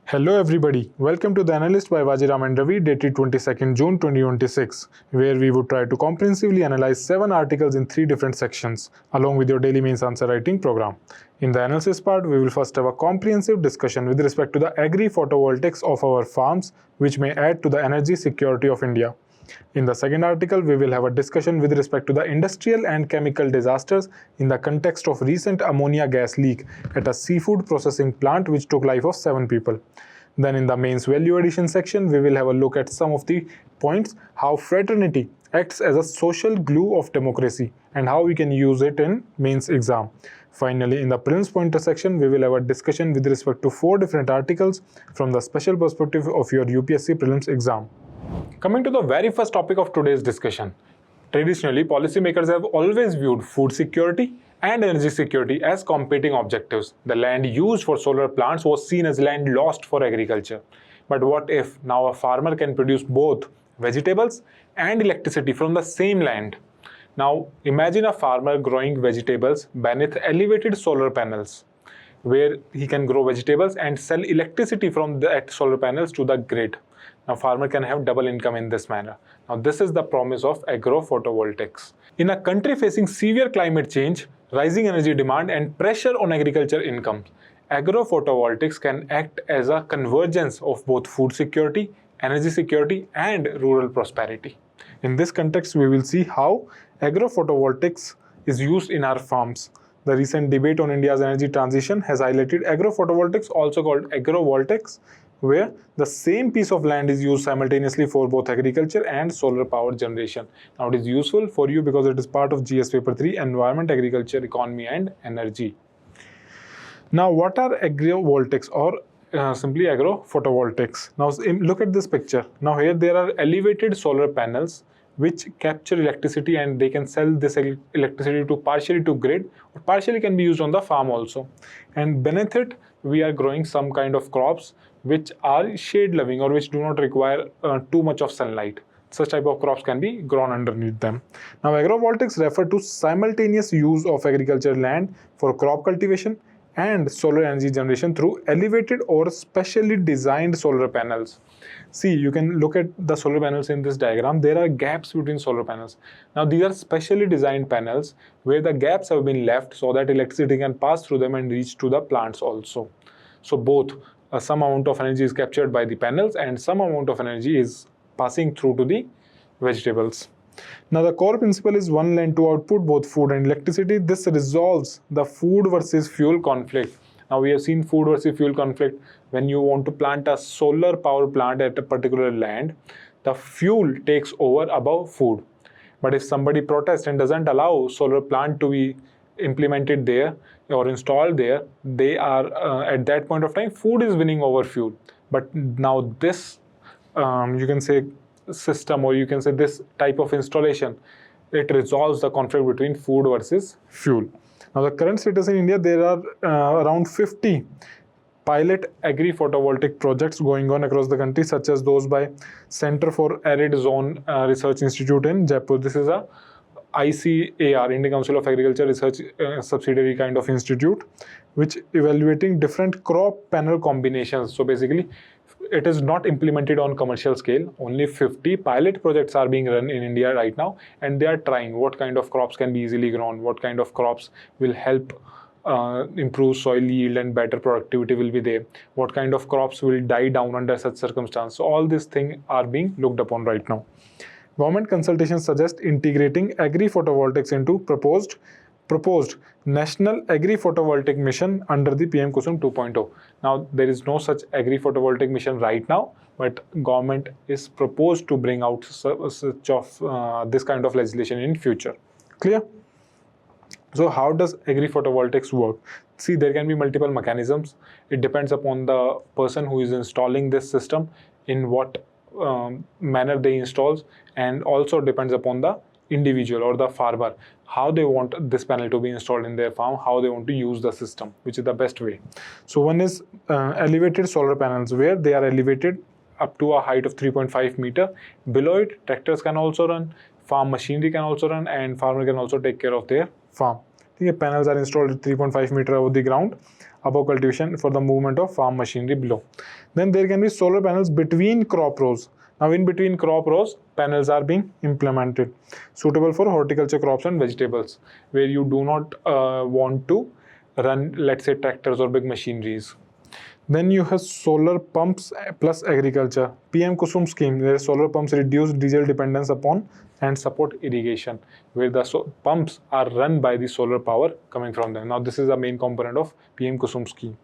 Hello everybody, welcome to the Analyst by Vajiram and Ravi dated 22nd June 2026, where we would try to comprehensively analyze 7 articles in 3 different sections, along with your daily mains answer writing program. In the analysis part, we will first have a comprehensive discussion with respect to the agri-photovoltaics of our farms, which may add to the energy security of India. In the second article, we will have a discussion with respect to the industrial and chemical disasters in the context of recent ammonia gas leak at a seafood processing plant which took life of 7 people. Then in the mains value addition section, we will have a look at some of the points, how fraternity acts as a social glue of democracy and how we can use it in mains exam. Finally, in the prelims pointer section, we will have a discussion with respect to 4 different articles from the special perspective of your UPSC prelims exam. Coming to the very first topic of today's discussion. Traditionally, policymakers have always viewed food security and energy security as competing objectives. The land used for solar plants was seen as land lost for agriculture. But what if now a farmer can produce both vegetables and electricity from the same land? Now, imagine a farmer growing vegetables beneath elevated solar panels, where he can grow vegetables and sell electricity from that solar panels to the grid. Now, farmer can have double income in this manner. Now, this is the promise of agro-photovoltaics. In a country facing severe climate change, rising energy demand and pressure on agriculture incomes, agro-photovoltaics can act as a convergence of both food security, energy security and rural prosperity. In this context, we will see how agro-photovoltaics is used in our farms. The recent debate on India's energy transition has highlighted agro-photovoltaics, also called agrovoltaics, where the same piece of land is used simultaneously for both agriculture and solar power generation. Now, it is useful for you because it is part of GS paper 3, Environment, Agriculture, Economy and Energy. Now, what are agrovoltaics or simply agro-photovoltaics? Now, look at this picture. Now, here there are elevated solar panels which capture electricity and they can sell this electricity to partially to grid or partially can be used on the farm also. And beneath it, we are growing some kind of crops which are shade loving or which do not require too much of sunlight. Such type of crops can be grown underneath them. Now, agrovoltaics refer to simultaneous use of agricultural land for crop cultivation and solar energy generation through elevated or specially designed solar panels. See, you can look at the solar panels in this diagram. There are gaps between solar panels. Now, these are specially designed panels where the gaps have been left so that electricity can pass through them and reach to the plants also. So both some amount of energy is captured by the panels and some amount of energy is passing through to the vegetables. Now, the core principle is one land to output both food and electricity. This resolves the food versus fuel conflict. Now, we have seen food versus fuel conflict. When you want to plant a solar power plant at a particular land, the fuel takes over above food. But if somebody protests and doesn't allow solar plant to be implemented there or installed there, they are at that point of time, food is winning over fuel. But now this, you can say, system or you can say this type of installation, it resolves the conflict between food versus fuel. Now, the current status in India, there are around 50 pilot agri-photovoltaic projects going on across the country, such as those by Center for Arid Zone Research Institute in Jaipur. This is a ICAR, Indian Council of Agriculture Research subsidiary kind of institute, which evaluating different crop panel combinations. So basically, it is not implemented on commercial scale. Only 50 pilot projects are being run in India right now, and they are trying what kind of crops can be easily grown, what kind of crops will help improve soil yield and better productivity will be there, what kind of crops will die down under such circumstances. So all these things are being looked upon right now. Government consultations suggest integrating agri-photovoltaics into proposed National Agri-Photovoltaic Mission under the PM Kusum 2.0. Now, there is no such agri-photovoltaic mission right now, but government is proposed to bring out such of this kind of legislation in future. Clear? So, how does agri-photovoltaics work? See, there can be multiple mechanisms. It depends upon the person who is installing this system, in what manner they installs, and also depends upon the individual or the farmer, how they want this panel to be installed in their farm, how they want to use the system, which is the best way. So one is elevated solar panels, where they are elevated up to a height of 3.5 meter. Below it, tractors can also run, farm machinery can also run, and farmer can also take care of their farm. The panels are installed at 3.5 meter above the ground, above cultivation, for the movement of farm machinery below. Then there can be solar panels between crop rows. Now in between crop rows, panels are being implemented, suitable for horticulture crops and vegetables, where you do not want to run, let's say, tractors or big machineries. Then you have solar pumps plus agriculture. PM Kusum scheme, where solar pumps reduce diesel dependence upon and support irrigation, where the pumps are run by the solar power coming from them. Now this is the main component of PM Kusum scheme.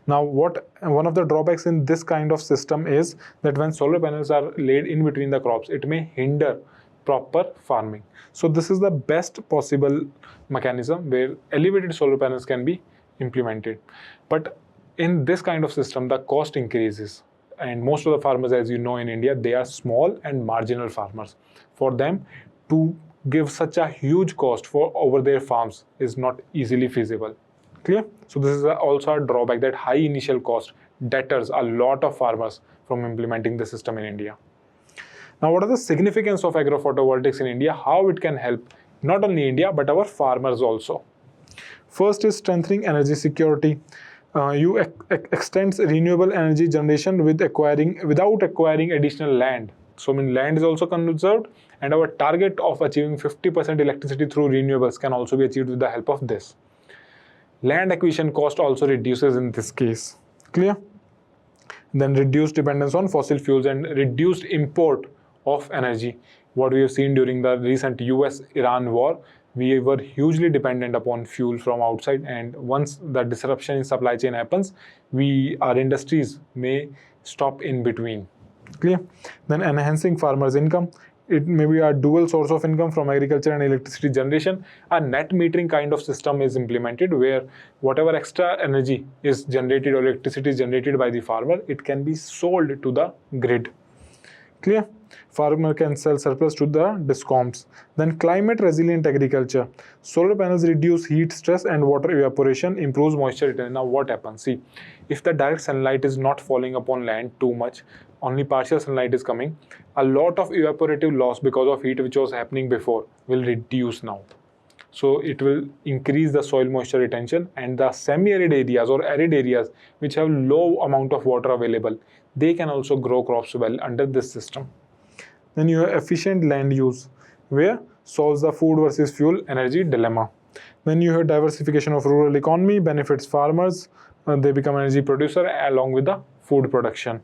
Now one of the drawbacks in this kind of system is that when solar panels are laid in between the crops, it may hinder proper farming. So this is the best possible mechanism where elevated solar panels can be implemented. But in this kind of system, the cost increases, and most of the farmers, as you know, in India, they are small and marginal farmers. For them to give such a huge cost for over their farms is not easily feasible. Clear? So this is also a drawback, that high initial cost deters a lot of farmers from implementing the system in India. Now, what are the significance of agro-photovoltaics in India? How it can help not only India but our farmers also? First is strengthening energy security. You extends renewable energy generation without acquiring additional land. So land is also conserved, and our target of achieving 50% electricity through renewables can also be achieved with the help of this. Land acquisition cost also reduces in this case. Clear? Then reduced dependence on fossil fuels and reduced import of energy. What we have seen during the recent US-Iran war, we were hugely dependent upon fuel from outside, and once the disruption in supply chain happens, our industries may stop in between. Clear? Then enhancing farmers' income. It may be a dual source of income from agriculture and electricity generation. A net metering kind of system is implemented, where whatever extra energy is generated or electricity is generated by the farmer, it can be sold to the grid. Clear? Farmer can sell surplus to the discoms. Then climate resilient agriculture. Solar panels reduce heat stress and water evaporation, improves moisture retention. Now what happens? See, if the direct sunlight is not falling upon land too much, only partial sunlight is coming, a lot of evaporative loss because of heat which was happening before will reduce now. So it will increase the soil moisture retention, and the semi-arid areas or arid areas which have low amount of water available, they can also grow crops well under this system. Then you have efficient land use, where solves the food versus fuel energy dilemma. Then you have diversification of rural economy, benefits farmers, they become energy producer along with the food production.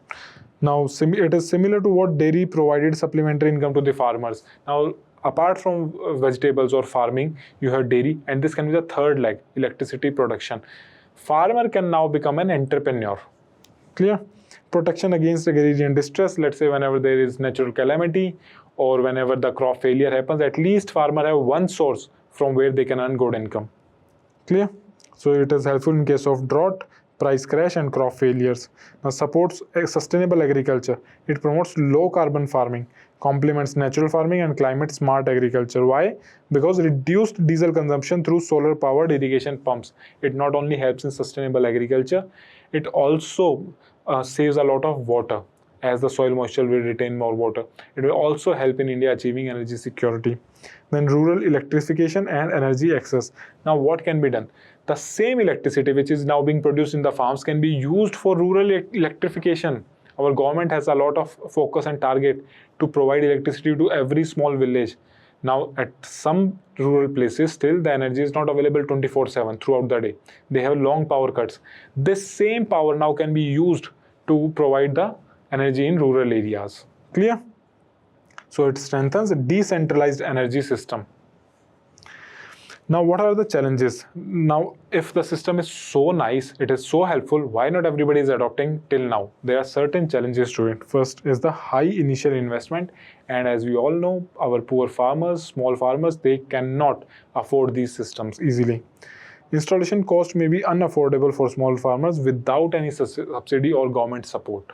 Now it is similar to what dairy provided supplementary income to the farmers. Now apart from vegetables or farming, you have dairy, and this can be the third leg, electricity production. Farmer can now become an entrepreneur. Clear? Protection against agrarian distress. Let's say whenever there is natural calamity or whenever the crop failure happens, at least farmer have one source from where they can earn good income. Clear? So it is helpful in case of drought, price crash and crop failures. Now supports sustainable agriculture. It promotes low carbon farming, complements natural farming and climate smart agriculture. Why? Because reduced diesel consumption through solar powered irrigation pumps. It not only helps in sustainable agriculture, it also saves a lot of water, as the soil moisture will retain more water. It will also help in India achieving energy security. Then rural electrification and energy access. Now what can be done? The same electricity which is now being produced in the farms can be used for rural electrification. Our government has a lot of focus and target to provide electricity to every small village. Now at some rural places still the energy is not available 24/7 throughout the day. They have long power cuts. This same power now can be used to provide the energy in rural areas. Clear? So it strengthens a decentralized energy system. Now what are the challenges? Now if the system is so nice, it is so helpful, why not everybody is adopting till now? There are certain challenges to it. First is the high initial investment, and as we all know, our poor farmers, small farmers, they cannot afford these systems easily. Installation cost may be unaffordable for small farmers without any subsidy or government support.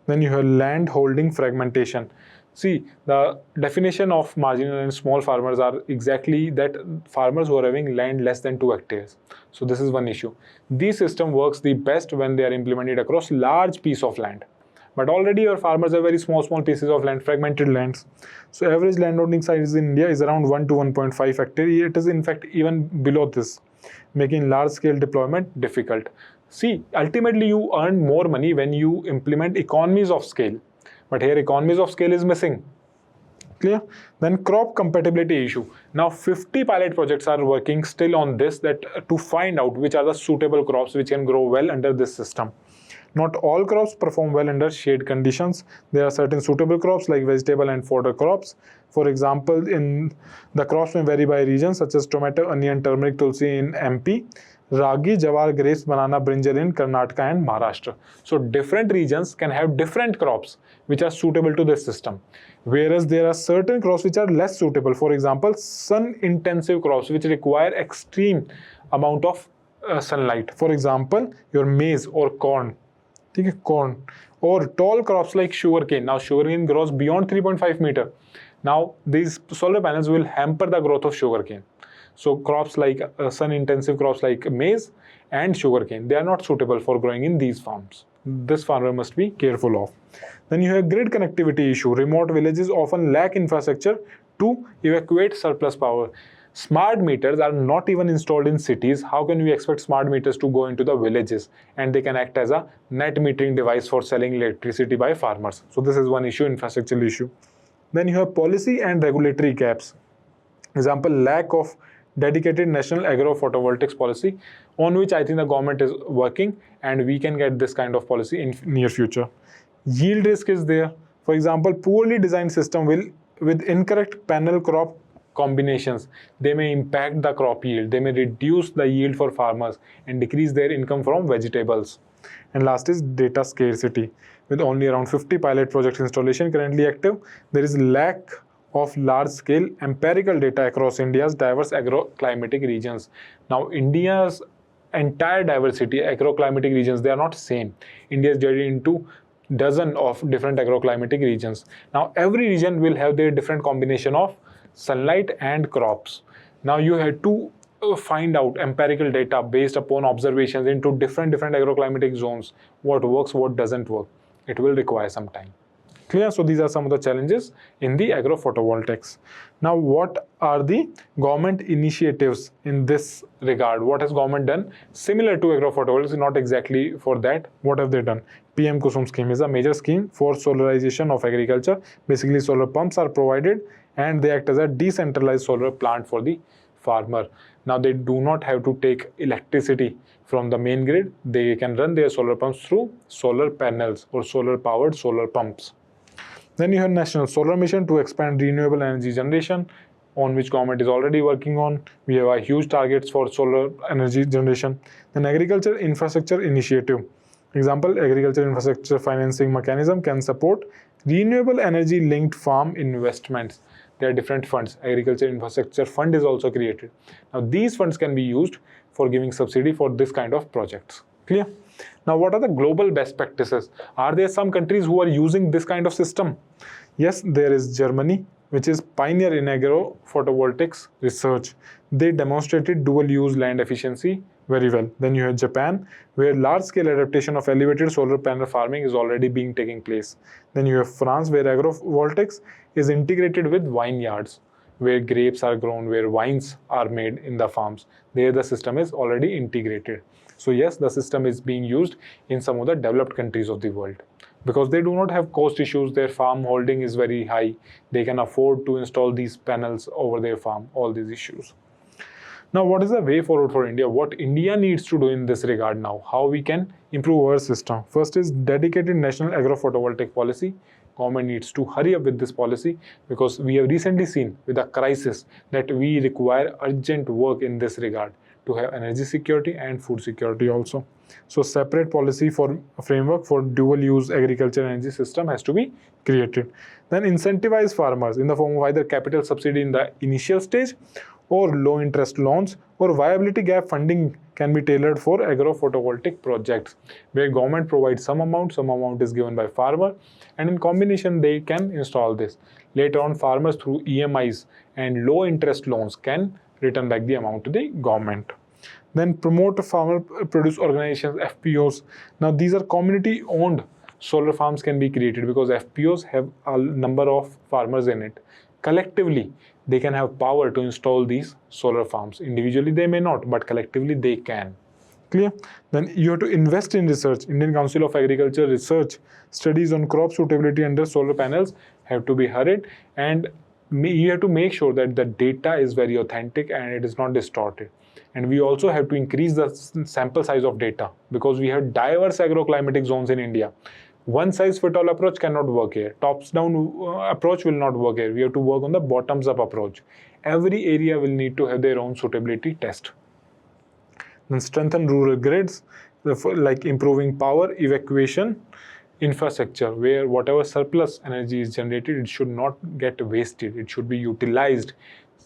Then you have land holding fragmentation. See, the definition of marginal and small farmers are exactly that, farmers who are having land less than 2 hectares. So this is one issue. This system works the best when they are implemented across large piece of land. But already your farmers have very small pieces of land, fragmented lands. So average landholding size in India is around 1 to 1.5 hectare. It is in fact even below this, making large-scale deployment difficult. See, ultimately you earn more money when you implement economies of scale. But here economies of scale is missing. Clear? Then crop compatibility issue. Now 50 pilot projects are working still on this, that to find out which are the suitable crops which can grow well under this system. Not all crops perform well under shade conditions. There are certain suitable crops like vegetable and fodder crops. For example, in the crops may vary by region, such as tomato, onion, turmeric, tulsi in MP, ragi, jawar, grapes, banana, brinjal in Karnataka and Maharashtra. So different regions can have different crops which are suitable to this system. Whereas there are certain crops which are less suitable. For example, sun-intensive crops which require extreme amount of sunlight. For example, your maize or corn. Corn or tall crops like sugarcane. Now sugarcane grows beyond 3.5 meter. Now these solar panels will hamper the growth of sugarcane. So crops like sun-intensive crops like maize and sugarcane, they are not suitable for growing in these farms. This farmer must be careful of. Then you have grid connectivity issue. Remote villages often lack infrastructure to evacuate surplus power. Smart meters are not even installed in cities. How can we expect smart meters to go into the villages? And they can act as a net metering device for selling electricity by farmers. So this is one issue, infrastructural issue. Then you have policy and regulatory gaps. Example, lack of dedicated national agro-photovoltaics policy, on which I think the government is working, and we can get this kind of policy in near future. Yield risk is there. For example, poorly designed system with incorrect panel crop combinations, they may impact the crop yield. They may reduce the yield for farmers and decrease their income from vegetables. And last is data scarcity. With only around 50 pilot projects installation currently active, there is lack of large-scale empirical data across India's diverse agroclimatic regions. Now, India's entire diversity, agroclimatic regions, they are not same. India is divided into dozen of different agroclimatic regions. Now, every region will have their different combination of sunlight and crops. Now you have to find out empirical data based upon observations into different agroclimatic zones, what works, what doesn't work. It will require some time. Clear? So these are some of the challenges in the agro-photovoltaics. Now what are the government initiatives in this regard? What has government done similar to agro-photovoltaics? Not exactly for that. What have they done? PM Kusum scheme is a major scheme for solarization of agriculture. Basically solar pumps are provided and they act as a decentralized solar plant for the farmer. Now they do not have to take electricity from the main grid. They can run their solar pumps through solar panels or solar powered solar pumps. Then you have National Solar Mission to expand renewable energy generation, on which government is already working on. We have a huge targets for solar energy generation. Then Agriculture Infrastructure Initiative. Example, agriculture infrastructure financing mechanism can support renewable energy linked farm investments. There are different funds. Agriculture Infrastructure Fund is also created. Now these funds can be used for giving subsidy for this kind of projects. Clear? Now what are the global best practices? Are there some countries who are using this kind of system? Yes, there is Germany, which is pioneer in agro-photovoltaics research. They demonstrated dual-use land efficiency very well. Then you have Japan, where large-scale adaptation of elevated solar panel farming is already being taking place. Then you have France, where agro-voltaics is integrated with vineyards, where grapes are grown, where wines are made in the farms. There the system is already integrated. So yes, the system is being used in some of the developed countries of the world, because they do not have cost issues. Their farm holding is very high. They can afford to install these panels over their farm, all these issues. Now, what is the way forward for India? What India needs to do in this regard now? How we can improve our system? First is dedicated national agro-photovoltaic policy. Government needs to hurry up with this policy, because we have recently seen with the crisis that we require urgent work in this regard to have energy security and food security also. So separate policy for framework for dual use agriculture energy system has to be created. Then incentivize farmers in the form of either capital subsidy in the initial stage or low interest loans, or viability gap funding can be tailored for agro-photovoltaic projects, where government provides some amount is given by farmer, and in combination they can install this. Later on, farmers through EMIs and low interest loans can return back the amount to the government. Then promote farmer produce organizations, FPOs. Now these are community owned solar farms can be created because FPOs have a number of farmers in it. Collectively, they can have power to install these solar farms. Individually, they may not, but collectively, they can. Clear? Then you have to invest in research. Indian Council of Agriculture research studies on crop suitability under solar panels have to be hurried, and you have to make sure that the data is very authentic and it is not distorted. And we also have to increase the sample size of data because we have diverse agroclimatic zones in India. One size fit all approach cannot work here. Tops down approach will not work here. We have to work on the bottoms up approach. Every area will need to have their own suitability test. Then strengthen rural grids, like improving power evacuation infrastructure, where whatever surplus energy is generated, it should not get wasted. It should be utilized,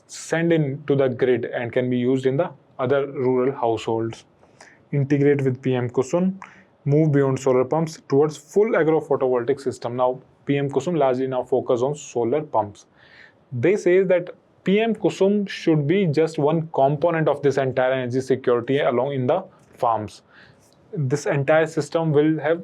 sent into the grid, and can be used in the other rural households. Integrate with PM Kusum, move beyond solar pumps towards full agro-photovoltaic system. Now, PM Kusum largely now focus on solar pumps. They say that PM Kusum should be just one component of this entire energy security along in the farms. This entire system will have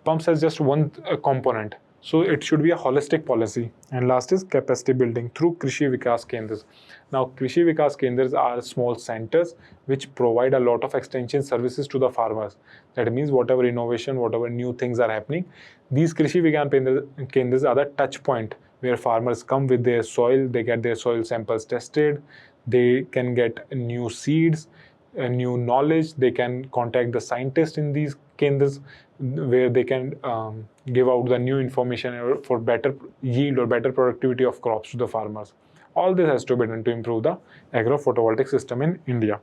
pumps as just one component. So it should be a holistic policy. And last is capacity building through Krishi Vikas Kendras. Now, Krishi Vikas Kendras are small centers which provide a lot of extension services to the farmers. That means whatever innovation, whatever new things are happening, these Krishi Vikas Kendras are the touch point where farmers come with their soil, they get their soil samples tested, they can get new seeds, new knowledge, they can contact the scientists in these kendras where they can give out the new information for better yield or better productivity of crops to the farmers. All this has to be done to improve the agro-photovoltaic system in India.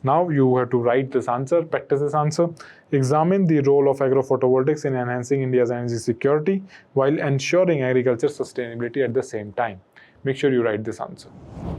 Now you have to write this answer, practice this answer. Examine the role of agro-photovoltaics in enhancing India's energy security while ensuring agriculture sustainability at the same time. Make sure you write this answer.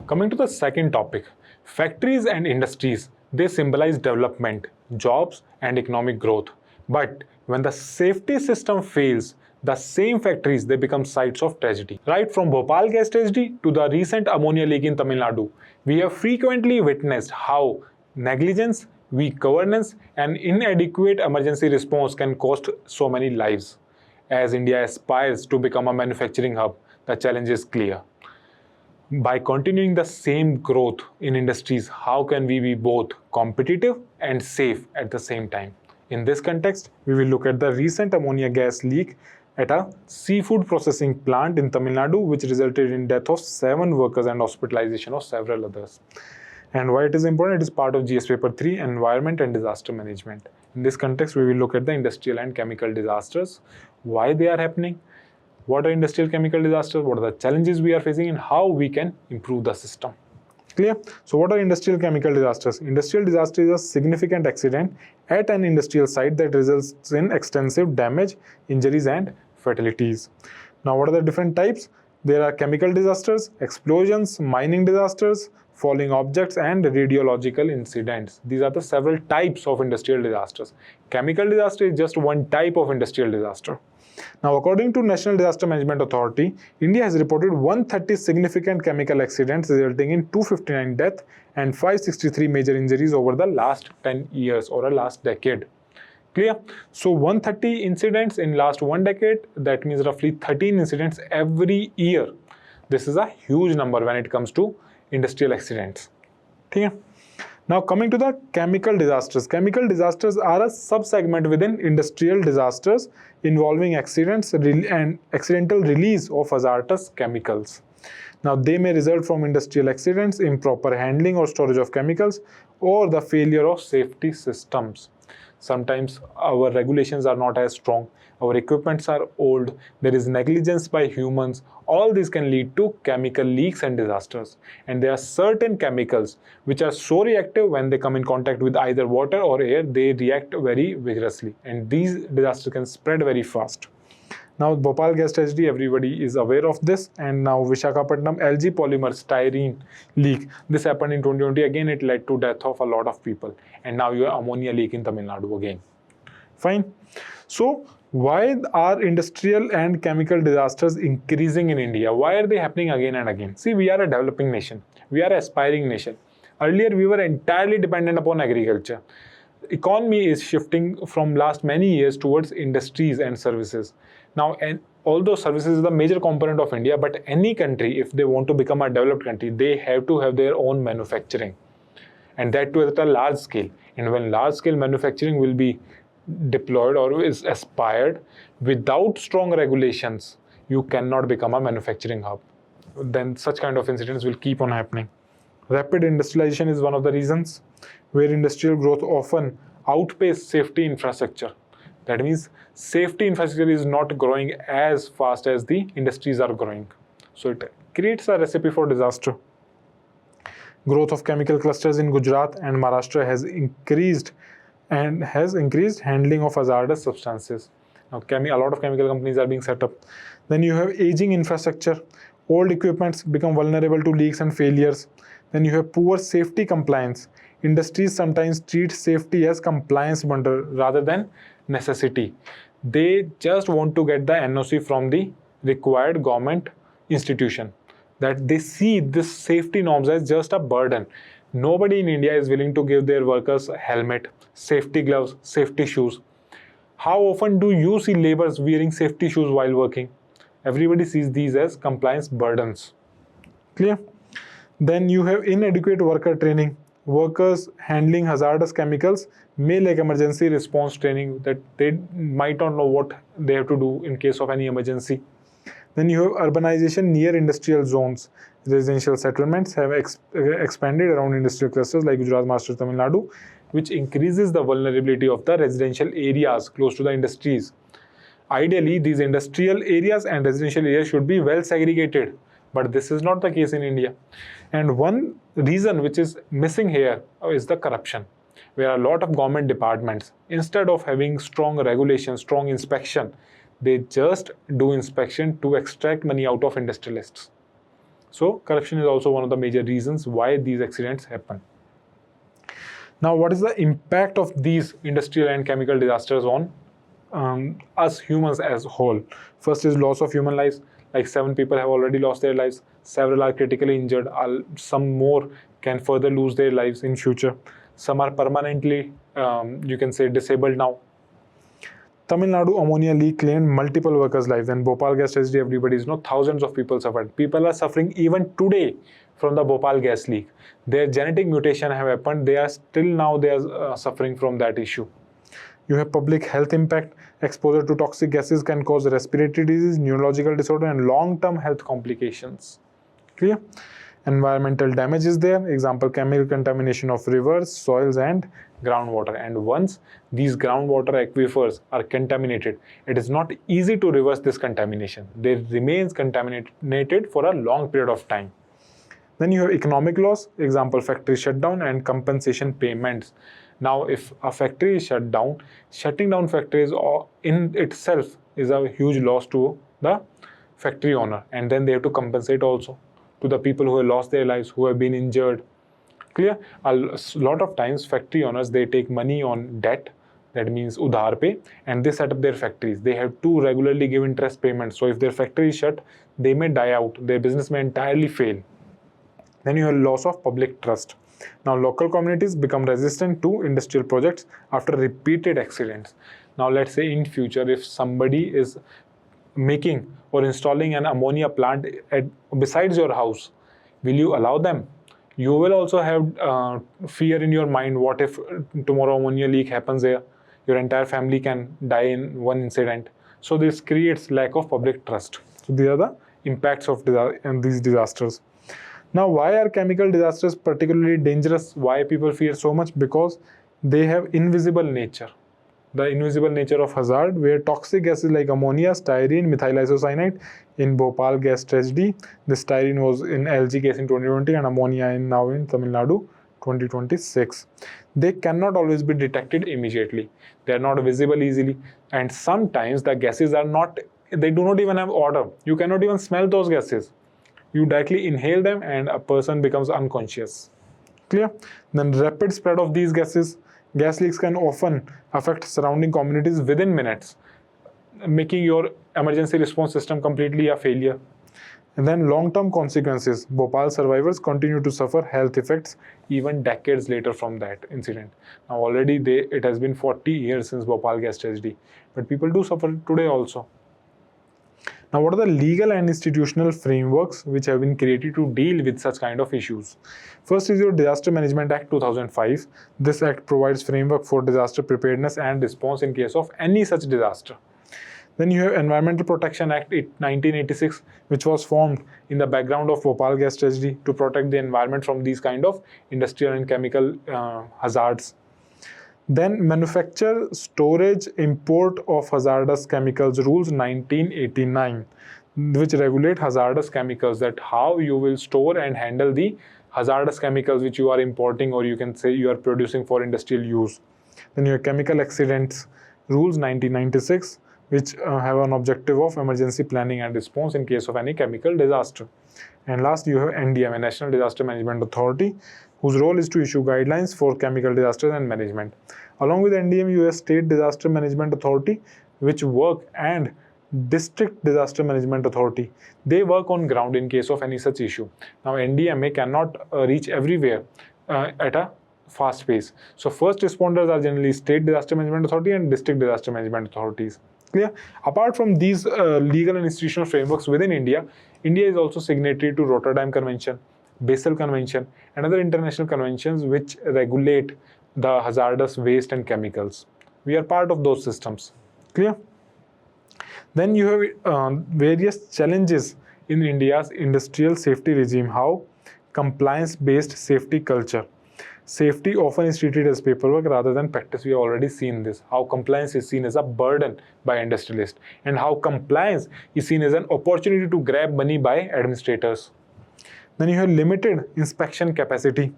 Coming to the second topic, factories and industries, they symbolize development, jobs, and economic growth. But when the safety system fails, the same factories, they become sites of tragedy. Right from Bhopal gas tragedy to the recent ammonia leak in Tamil Nadu, we have frequently witnessed how negligence, weak governance, and inadequate emergency response can cost so many lives. As India aspires to become a manufacturing hub, the challenge is clear. By continuing the same growth in industries, how can we be both competitive and safe at the same time? In this context, we will look at the recent ammonia gas leak at a seafood processing plant in Tamil Nadu, which resulted in death of 7 workers and hospitalization of several others. And why it is important? It is part of GS Paper 3, Environment and Disaster Management. In this context, we will look at the industrial and chemical disasters, why they are happening, what are industrial chemical disasters, what are the challenges we are facing, and how we can improve the system. Clear? So what are industrial chemical disasters? Industrial disaster is a significant accident at an industrial site that results in extensive damage, injuries, and fatalities. Now, what are the different types? There are chemical disasters, explosions, mining disasters, falling objects, and radiological incidents. These are the several types of industrial disasters. Chemical disaster is just one type of industrial disaster. Now, according to National Disaster Management Authority, India has reported 130 significant chemical accidents resulting in 259 deaths and 563 major injuries over the last 10 years or a last decade. Clear? So 130 incidents in last 1 decade, that means roughly 13 incidents every year. This is a huge number when it comes to industrial accidents. Okay? Now coming to the chemical disasters. Chemical disasters are a sub-segment within industrial disasters involving accidents and accidental release of hazardous chemicals. Now they may result from industrial accidents, improper handling or storage of chemicals, or the failure of safety systems. Sometimes our regulations are not as strong, our equipments are old, there is negligence by humans. All this can lead to chemical leaks and disasters. And there are certain chemicals which are so reactive when they come in contact with either water or air, they react very vigorously. And these disasters can spread very fast. Now, Bhopal gas tragedy, everybody is aware of this. And now Visakhapatnam LG polymer styrene leak. This happened in 2020. Again, it led to death of a lot of people. And now you have ammonia leak in Tamil Nadu again. Fine. So, why are industrial and chemical disasters increasing in India? Why are they happening again and again? See, we are a developing nation. We are an aspiring nation. Earlier, we were entirely dependent upon agriculture. Economy is shifting from last many years towards industries and services. Now, and although services is the major component of India, but any country, if they want to become a developed country, they have to have their own manufacturing, and that too at a large scale. And when large scale manufacturing will be deployed or is aspired without strong regulations, you cannot become a manufacturing hub. Then such kind of incidents will keep on happening. Rapid industrialization is one of the reasons, where industrial growth often outpaces safety infrastructure. That means safety infrastructure is not growing as fast as the industries are growing. So it creates a recipe for disaster. Growth of chemical clusters in Gujarat and Maharashtra has increased handling of hazardous substances. Now, a lot of chemical companies are being set up. Then you have aging infrastructure. Old equipments become vulnerable to leaks and failures. Then you have poor safety compliance. Industries sometimes treat safety as compliance bundle rather than necessity. They just want to get the NOC from the required government institution. That they see this safety norms as just a burden. Nobody in India is willing to give their workers a helmet, safety gloves, safety shoes. How often do you see laborers wearing safety shoes while working? Everybody sees these as compliance burdens. Clear? Then you have inadequate worker training. Workers handling hazardous chemicals may lack emergency response training, that they might not know what they have to do in case of any emergency. Then you have urbanization near industrial zones. Residential settlements have expanded around industrial clusters like Gujarat, Maharashtra, Tamil Nadu, which increases the vulnerability of the residential areas close to the industries. Ideally, these industrial areas and residential areas should be well segregated, but this is not the case in India. And one reason which is missing here is the corruption, where a lot of government departments, instead of having strong regulation, strong inspection, they just do inspection to extract money out of industrialists. So corruption is also one of the major reasons why these accidents happen. Now, what is the impact of these industrial and chemical disasters on us humans as a whole? First is loss of human lives. Like 7 people have already lost their lives. Several are critically injured. Some more can further lose their lives in future. Some are permanently, you can say, disabled now. Tamil Nadu ammonia leak claimed multiple workers' lives, and Bhopal gas tragedy, everybody knows, thousands of people suffered. People are suffering even today from the Bhopal gas leak. Their genetic mutation have happened. They are suffering from that issue. You have public health impact. Exposure to toxic gases can cause respiratory disease, neurological disorder, and long-term health complications. Clear? Environmental damage is there. Example, chemical contamination of rivers, soils, and groundwater. And once these groundwater aquifers are contaminated, it is not easy to reverse this contamination. They remains contaminated for a long period of time. Then you have economic loss. Example, factory shutdown and compensation payments. Now, if a factory is shut down, shutting down factories in itself is a huge loss to the factory owner, and then they have to compensate also to the people who have lost their lives, who have been injured. Clear? A lot of times factory owners, they take money on debt, that means udhar pay, and they set up their factories. They have to regularly give interest payments. So if their factory is shut, they may die out. Their business may entirely fail. Then you have loss of public trust. Now, local communities become resistant to industrial projects after repeated accidents. Now, let's say in future, if somebody is making or installing an ammonia plant besides your house, will you allow them? You will also have fear in your mind. What if tomorrow ammonia leak happens there? Your entire family can die in one incident. So this creates lack of public trust. So these are the impacts of these disasters. Now, why are chemical disasters particularly dangerous? Why people fear so much? Because they have invisible nature. The invisible nature of hazard, where toxic gases like ammonia, styrene, methyl isocyanate in Bhopal gas tragedy. The styrene was in LG case in 2020 and ammonia now in Tamil Nadu 2026. They cannot always be detected immediately. They are not visible easily, and sometimes the gases are not, they do not even have odor. You cannot even smell those gases. You directly inhale them and a person becomes unconscious. Clear? Then rapid spread of these gases. Gas leaks can often affect surrounding communities within minutes, making your emergency response system completely a failure. And then long-term consequences. Bhopal survivors continue to suffer health effects even decades later from that incident. Now already it has been 40 years since Bhopal gas tragedy, but people do suffer today also. Now, what are the legal and institutional frameworks which have been created to deal with such kind of issues? First is your Disaster Management Act 2005. This act provides framework for disaster preparedness and response in case of any such disaster. Then you have Environmental Protection Act 1986, which was formed in the background of Bhopal gas tragedy to protect the environment from these kind of industrial and chemical hazards. Then Manufacture, Storage, Import of Hazardous Chemicals Rules 1989, which regulate hazardous chemicals, that how you will store and handle the hazardous chemicals which you are importing, or you can say you are producing for industrial use. Then you have Chemical Accidents Rules 1996, which have an objective of emergency planning and response in case of any chemical disaster. And last, you have NDMA, National Disaster Management Authority, whose role is to issue guidelines for chemical disasters and management. Along with NDMA, you have State Disaster Management Authority, which work, and District Disaster Management Authority. They work on ground in case of any such issue. Now, NDMA cannot reach everywhere at a fast pace. So, first responders are generally State Disaster Management Authority and District Disaster Management Authorities. Clear? Apart from these legal and institutional frameworks within India, India is also signatory to Rotterdam Convention, Basel Convention, and other international conventions which regulate the hazardous waste and chemicals. We are part of those systems. Clear? Then you have various challenges in India's industrial safety regime. How? Compliance-based safety culture. Safety often is treated as paperwork rather than practice. We have already seen this, how compliance is seen as a burden by industrialists, and how compliance is seen as an opportunity to grab money by administrators. Then you have limited inspection capacity.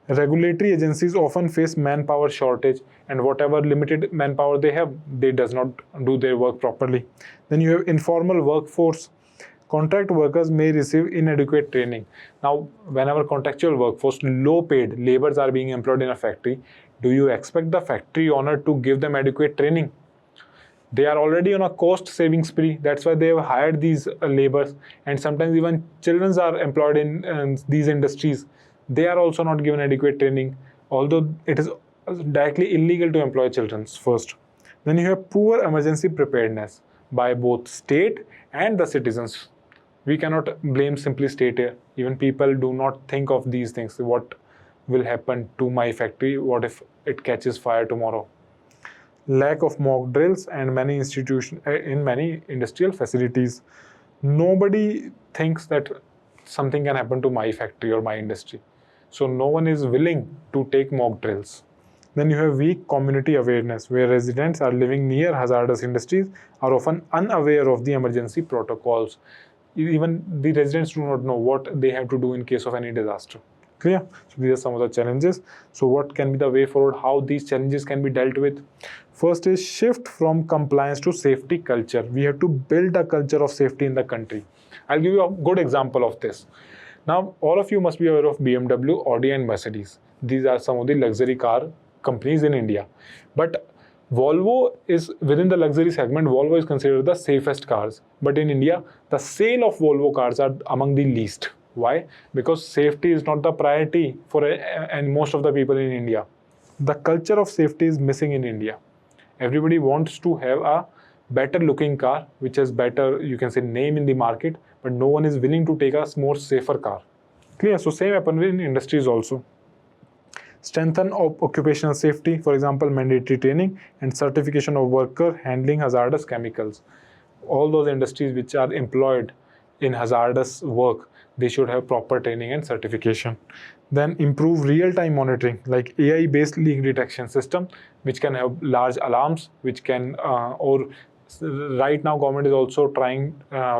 Regulatory agencies often face manpower shortage, and whatever limited manpower they have, they does not do their work properly. Then you have informal workforce. Contract workers may receive inadequate training. Now, whenever contractual workforce, low paid laborers are being employed in a factory, do you expect the factory owner to give them adequate training? They are already on a cost saving spree. That's why they have hired these laborers, and sometimes even children are employed in these industries. They are also not given adequate training, although it is directly illegal to employ children first. Then you have poor emergency preparedness by both state and the citizens. We cannot blame simply state here. Even people do not think of these things. What will happen to my factory? What if it catches fire tomorrow? Lack of mock drills and many institutions in many industrial facilities. Nobody thinks that something can happen to my factory or my industry. So no one is willing to take mock drills. Then you have weak community awareness, where residents are living near hazardous industries are often unaware of the emergency protocols. Even the residents do not know what they have to do in case of any disaster. Clear? So these are some of the challenges. So what can be the way forward? How these challenges can be dealt with? First is shift from compliance to safety culture. We have to build a culture of safety in the country. I'll give you a good example of this. Now, all of you must be aware of BMW, Audi, and Mercedes. These are some of the luxury car companies in India. But Volvo is within the luxury segment. Volvo is considered the safest cars. But in India, the sale of Volvo cars are among the least. Why? Because safety is not the priority for and most of the people in India. The culture of safety is missing in India. Everybody wants to have a better looking car, which has better, you can say, name in the market, but no one is willing to take a more safer car. Clear? So same happens in industries also. Strengthen occupational safety, for example, mandatory training and certification of worker handling hazardous chemicals. All those industries which are employed in hazardous work, they should have proper training and certification. Then improve real-time monitoring, like AI-based leak detection system, which can have large alarms, which can, right now government is also trying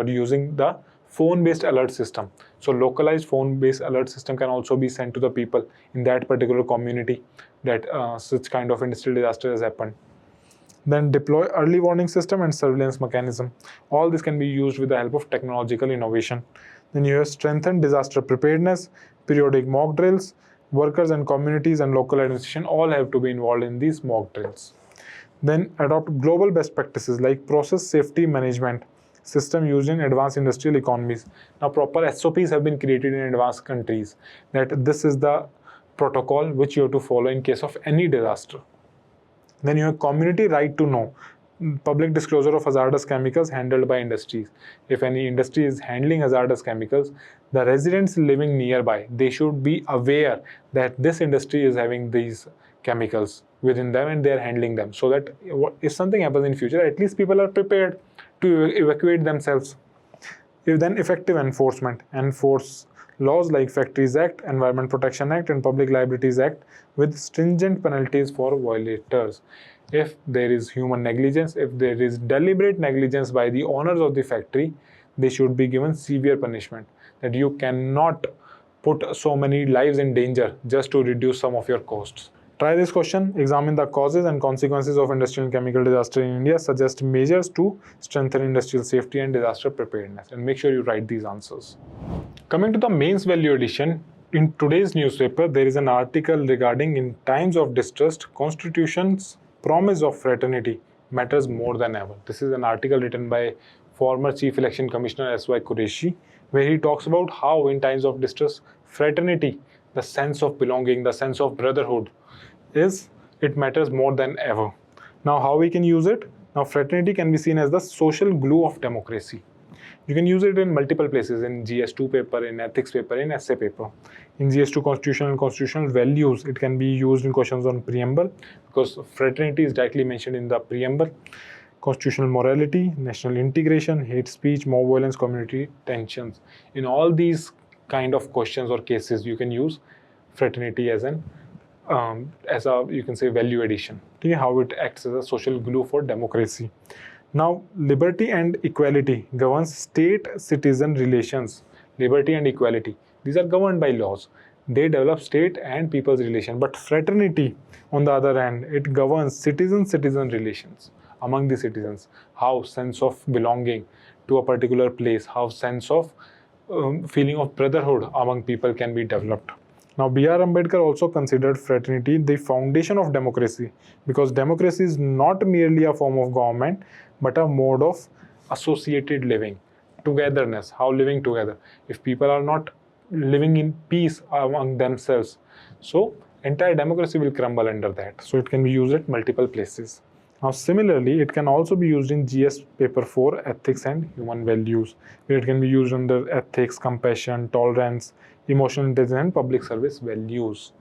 using the phone-based alert system. So localized phone-based alert system can also be sent to the people in that particular community that such kind of industrial disaster has happened. Then deploy early warning system and surveillance mechanism. All this can be used with the help of technological innovation. Then you have strengthened disaster preparedness, periodic mock drills. Workers and communities and local administration all have to be involved in these mock drills. Then adopt global best practices like process safety management, system used in advanced industrial economies. Now proper SOPs have been created in advanced countries that this is the protocol which you have to follow in case of any disaster. Then you have community right to know. Public disclosure of hazardous chemicals handled by industries. If any industry is handling hazardous chemicals, the residents living nearby, they should be aware that this industry is having these chemicals within them and they are handling them, so that if something happens in future, at least people are prepared to evacuate themselves. Then effective enforcement. Enforce laws like Factories Act, Environment Protection Act, and Public Liabilities Act with stringent penalties for violators. If there is human negligence, if there is deliberate negligence by the owners of the factory, they should be given severe punishment. That you cannot put so many lives in danger just to reduce some of your costs. Try this question. Examine the causes and consequences of industrial and chemical disaster in India. Suggest measures to strengthen industrial safety and disaster preparedness. And make sure you write these answers. Coming to the mains value addition, in today's newspaper, there is an article regarding in times of distress, Constitution's promise of fraternity matters more than ever. This is an article written by former Chief Election Commissioner S.Y. Qureshi, where he talks about how in times of distress, fraternity, the sense of belonging, the sense of brotherhood, it matters more than ever. Now, how we can use it? Now, fraternity can be seen as the social glue of democracy. You can use it in multiple places, in GS2 paper, in ethics paper, in essay paper. In GS2 constitutional and constitutional values, it can be used in questions on preamble, because fraternity is directly mentioned in the preamble. Constitutional morality, national integration, hate speech, mob violence, community tensions. In all these kind of questions or cases, you can use fraternity as a you can say value addition. Okay, how it acts as a social glue for democracy. Now, liberty and equality governs state-citizen relations. Liberty and equality, these are governed by laws. They develop state and people's relation. But fraternity, on the other hand, it governs citizen-citizen relations among the citizens. How sense of belonging to a particular place, how sense of feeling of brotherhood among people can be developed. Now, B.R. Ambedkar also considered fraternity the foundation of democracy, because democracy is not merely a form of government, but a mode of associated living, togetherness, how living together. If people are not living in peace among themselves, so entire democracy will crumble under that. So it can be used at multiple places. Now, similarly, it can also be used in GS paper 4, ethics and human values, where it can be used under ethics, compassion, tolerance, emotional intelligence, and public service values.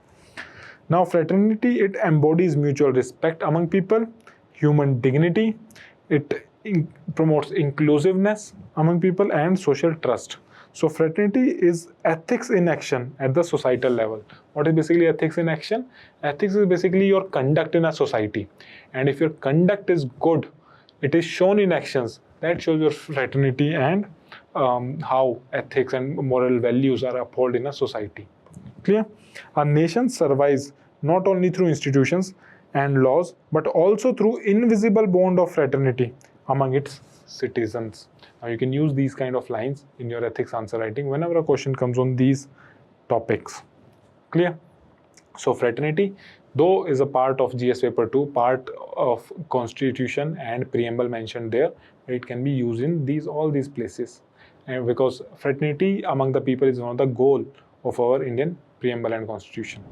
Now, fraternity, it embodies mutual respect among people, human dignity, it promotes inclusiveness among people, and social trust. So fraternity is ethics in action at the societal level. What is basically ethics in action? Ethics is basically your conduct in a society. And if your conduct is good, it is shown in actions. That shows your fraternity and how ethics and moral values are upheld in a society. Clear? A nation survives not only through institutions and laws, but also through invisible bond of fraternity among its citizens. Now, you can use these kind of lines in your ethics answer writing whenever a question comes on these topics. Clear? So, fraternity, though is a part of GS paper 2, part of constitution and preamble mentioned there, it can be used in all these places. And because fraternity among the people is one of the goal of our Indian preamble and constitution.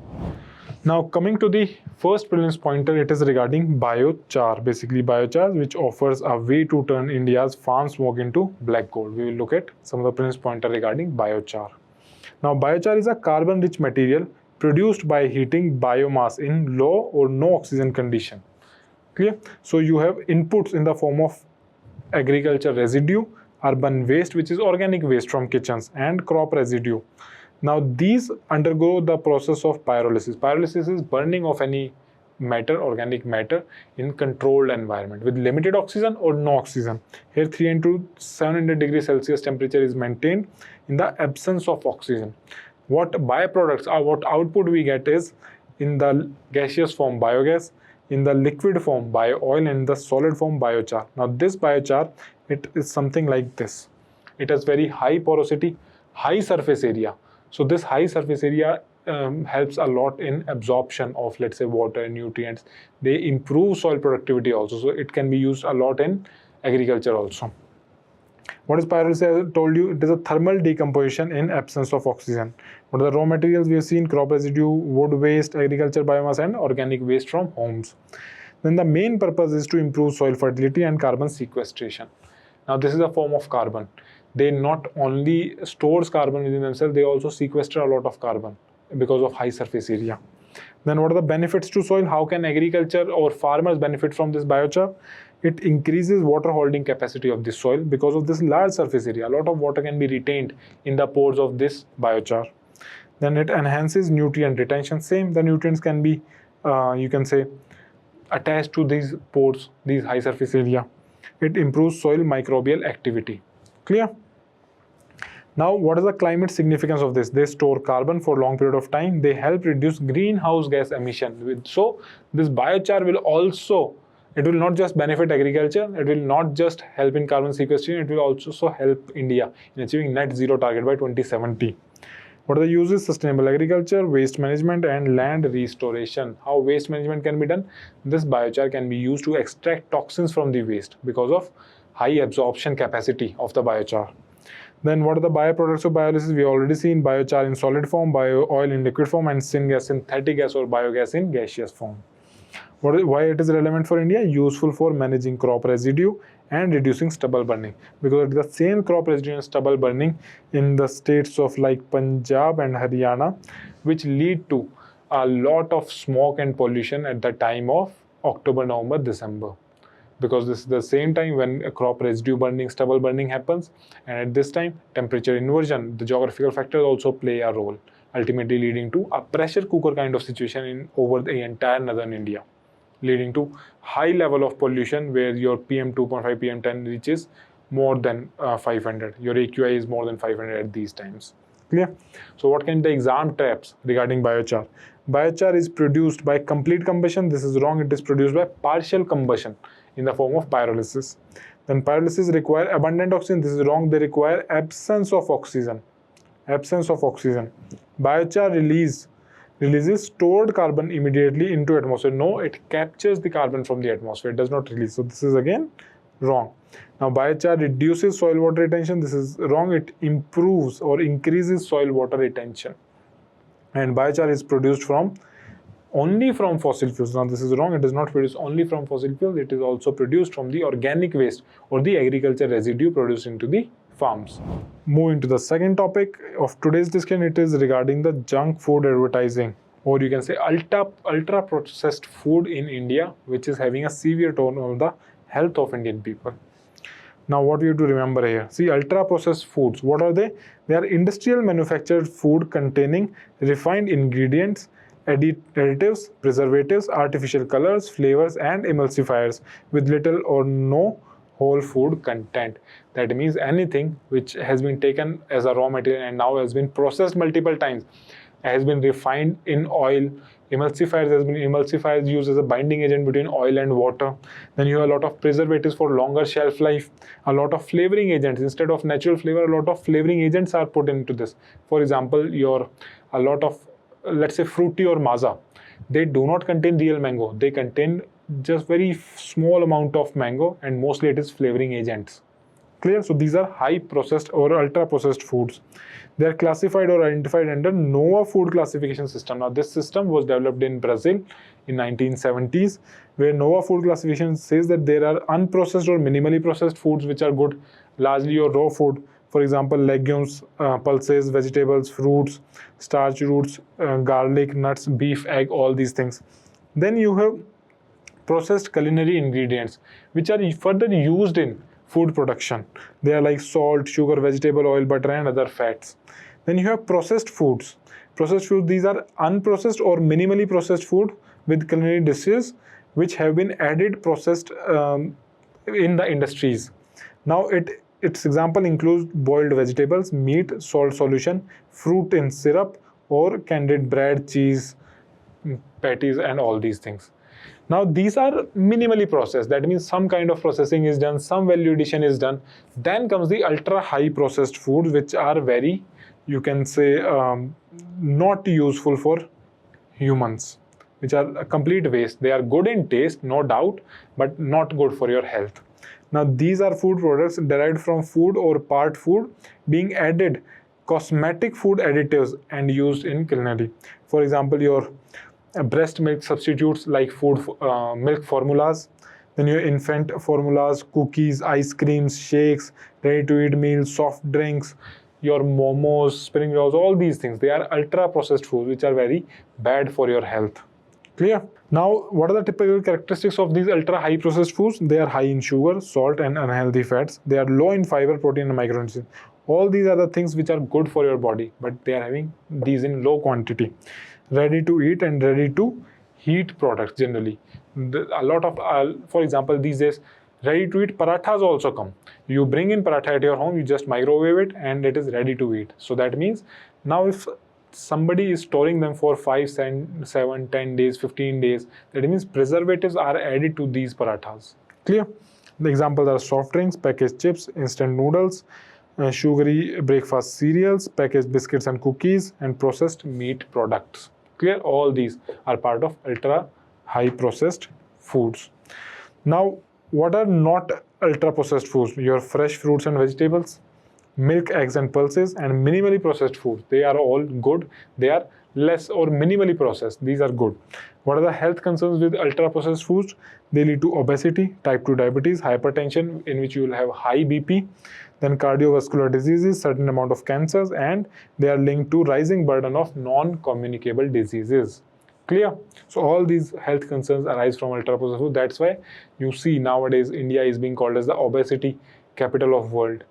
Now, coming to the first prelims pointer, it is regarding biochar. Basically, biochar, which offers a way to turn India's farm smoke into black gold. We will look at some of the prelims pointer regarding biochar. Now, biochar is a carbon-rich material produced by heating biomass in low or no oxygen condition. Clear? So, you have inputs in the form of agriculture residue, urban waste, which is organic waste from kitchens, and crop residue. Now, these undergo the process of pyrolysis. Pyrolysis is burning of any matter, organic matter, in controlled environment with limited oxygen or no oxygen. Here, 300 to 700 degrees Celsius temperature is maintained in the absence of oxygen. What byproducts or what output we get is in the gaseous form biogas, in the liquid form bio-oil, and in the solid form biochar. Now, this biochar, it is something like this. It has very high porosity, high surface area. So this high surface area helps a lot in absorption of, let's say, water and nutrients. They improve soil productivity also. So it can be used a lot in agriculture also. What is pyrolysis? I told you it is a thermal decomposition in absence of oxygen. What are the raw materials we have seen? Crop residue, wood waste, agriculture biomass, and organic waste from homes. Then the main purpose is to improve soil fertility and carbon sequestration. Now this is a form of carbon. They not only stores carbon within themselves, they also sequester a lot of carbon because of high surface area. Then what are the benefits to soil? How can agriculture or farmers benefit from this biochar? It increases water holding capacity of the soil because of this large surface area. A lot of water can be retained in the pores of this biochar. Then it enhances nutrient retention. Same, the nutrients can be, you can say, attached to these pores, these high surface area. It improves soil microbial activity. Clear? Now, what is the climate significance of this? They store carbon for a long period of time. They help reduce greenhouse gas emission. So, this biochar will also, it will not just benefit agriculture, it will not just help in carbon sequestration, it will also help India in achieving net zero target by 2070. What are the uses? Sustainable agriculture, waste management, and land restoration. How waste management can be done? This biochar can be used to extract toxins from the waste because of high absorption capacity of the biochar. Then what are the bioproducts of biolysis? We already seen biochar in solid form, bio oil in liquid form, and syngas, synthetic gas or biogas in gaseous form. Why it is relevant for India? Useful for managing crop residue and reducing stubble burning, because it is the same crop residue and stubble burning in the states of like Punjab and Haryana, which lead to a lot of smoke and pollution at the time of October, November, December. Because this is the same time when crop residue burning, stubble burning happens, and at this time temperature inversion, the geographical factors also play a role, ultimately leading to a pressure cooker kind of situation over the entire northern India, leading to high level of pollution where your PM 2.5, PM10 reaches more than 500. Your AQI is more than 500 at these times. Clear? So what can be the exam traps regarding biochar? Biochar is produced by complete combustion. This is wrong. It is produced by partial combustion in the form of pyrolysis. Then pyrolysis require abundant oxygen. This is wrong. They require absence of oxygen. Absence of oxygen. Biochar releases stored carbon immediately into atmosphere. No, it captures the carbon from the atmosphere. It does not release. So this is again wrong. Now biochar reduces soil water retention. This is wrong. It improves or increases soil water retention. And biochar is produced only from fossil fuels. Now this is wrong. It is not produced only from fossil fuels. It is also produced from the organic waste or the agriculture residue produced into the farms. Moving to the second topic of today's discussion, it is regarding the junk food advertising, or you can say ultra processed food in India, which is having a severe toll on the health of Indian people. Now what we have to remember here, see, ultra processed foods, what are they? They are industrial manufactured food containing refined ingredients, additives, preservatives, artificial colors, flavors, and emulsifiers with little or no whole food content. That means anything which has been taken as a raw material and now has been processed multiple times, has been refined in oil. Emulsifiers used as a binding agent between oil and water. Then you have a lot of preservatives for longer shelf life, a lot of flavoring agents. Instead of natural flavor, a lot of flavoring agents are put into this. For example, a lot of, let's say, fruity or maza, they do not contain real mango. They contain just very small amount of mango, and mostly it is flavoring agents. Clear? So these are high processed or ultra processed foods. They are classified or identified under NOAA food classification system. Now this system was developed in Brazil in 1970s, where NOAA food classification says that there are unprocessed or minimally processed foods which are good, largely your raw food. For example, legumes, pulses, vegetables, fruits, starch roots, garlic, nuts, beef, egg, all these things. Then you have processed culinary ingredients which are further used in food production. They are like salt, sugar, vegetable oil, butter, and other fats. Then you have processed foods. Processed foods, these are unprocessed or minimally processed food with culinary dishes which have been added processed in the industries. Now its example includes boiled vegetables, meat, salt solution, fruit in syrup, or candied bread, cheese, patties, and all these things. Now these are minimally processed. That means some kind of processing is done, some value addition is done. Then comes the ultra high processed foods, which are very, you can say, not useful for humans, which are a complete waste. They are good in taste, no doubt, but not good for your health. Now these are food products derived from food or part food being added cosmetic food additives and used in culinary. For example, your breast milk substitutes like food milk formulas, then your infant formulas, cookies, ice creams, shakes, ready to eat meals, soft drinks, your momos, spring rolls, all these things, they are ultra processed foods which are very bad for your health. Clear? Now, what are the typical characteristics of these ultra high processed foods? They are high in sugar, salt, and unhealthy fats. They are low in fiber, protein, and micronutrients. All these are the things which are good for your body, but they are having these in low quantity. Ready to eat and ready to heat products generally. A lot of, for example, these days, ready to eat parathas also come. You bring in paratha at your home, you just microwave it, and it is ready to eat. So that means now if somebody is storing them for 5, 7, 10 days, 15 days, that means preservatives are added to these parathas. Clear? The examples are soft drinks, packaged chips, instant noodles, sugary breakfast cereals, packaged biscuits and cookies, and processed meat products. Clear? All these are part of ultra high processed foods. Now, what are not ultra processed foods? Your fresh fruits and vegetables, milk, eggs, and pulses, and minimally processed foods. They are all good. They are less or minimally processed. These are good. What are the health concerns with ultra processed foods? They lead to obesity, type 2 diabetes, hypertension, in which you will have high BP, then cardiovascular diseases, certain amount of cancers, and they are linked to rising burden of non-communicable diseases. Clear? So all these health concerns arise from ultra processed food. That's why you see nowadays India is being called as the obesity capital of world.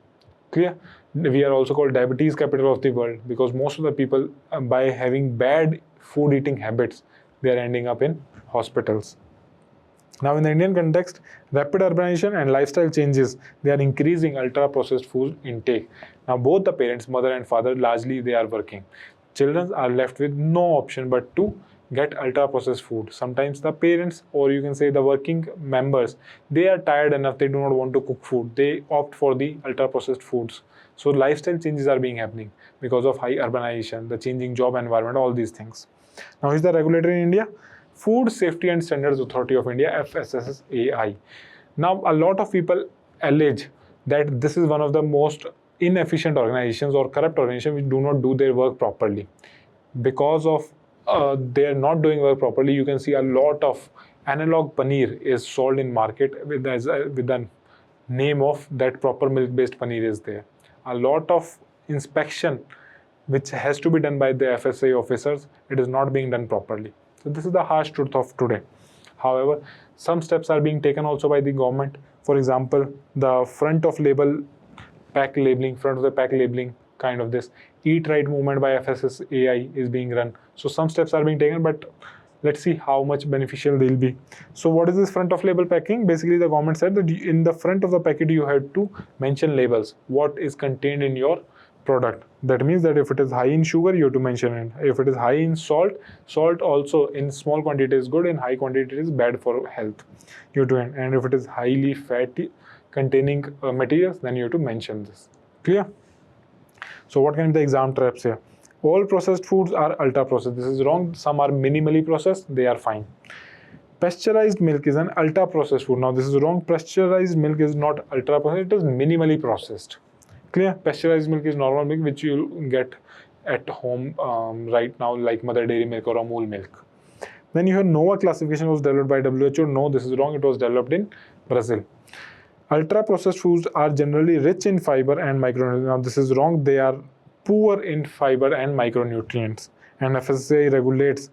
Clear? We are also called diabetes capital of the world because most of the people, by having bad food eating habits, they are ending up in hospitals. Now in the Indian context, rapid urbanization and lifestyle changes, they are increasing ultra processed food intake. Now both the parents, mother and father, largely they are working. Children are left with no option but to get ultra processed food. Sometimes the parents, or you can say the working members, they are tired enough, they do not want to cook food. They opt for the ultra processed foods. So lifestyle changes are being happening because of high urbanization, the changing job environment, all these things. Now is the regulator in India? Food Safety and Standards Authority of India, FSSAI. Now a lot of people allege that this is one of the most inefficient organizations or corrupt organizations which do not do their work properly. Because of they are not doing work properly, you can see a lot of analog paneer is sold in market with the name of that proper milk based paneer is there. A lot of inspection which has to be done by the FSA officers, it is not being done properly. So this is the harsh truth of today. However, some steps are being taken also by the government. For example, the front of the pack labeling, kind of this Eat Right movement by FSSAI is being run. So some steps are being taken, but let's see how much beneficial they'll be. So what is this front of label packing? Basically, the government said that in the front of the packet, you have to mention labels, what is contained in your product. That means that if it is high in sugar, you have to mention it. If it is high in salt also in small quantity is good, in high quantity is bad for health. You have to, and if it is highly fatty containing materials, then you have to mention this. Clear? So what can be the exam traps here? All processed foods are ultra processed. This is wrong. Some are minimally processed. They are fine. Pasteurized milk is an ultra processed food. Now this is wrong. Pasteurized milk is not ultra processed. It is minimally processed. Clear? Pasteurized milk is normal milk which you get at home right now, like Mother Dairy milk or Amul milk. Then you have NOVA classification was developed by WHO. No, this is wrong. It was developed in Brazil. Ultra processed foods are generally rich in fiber and micronutrients. Now this is wrong. They are poor in fiber and micronutrients. And FSSAI regulates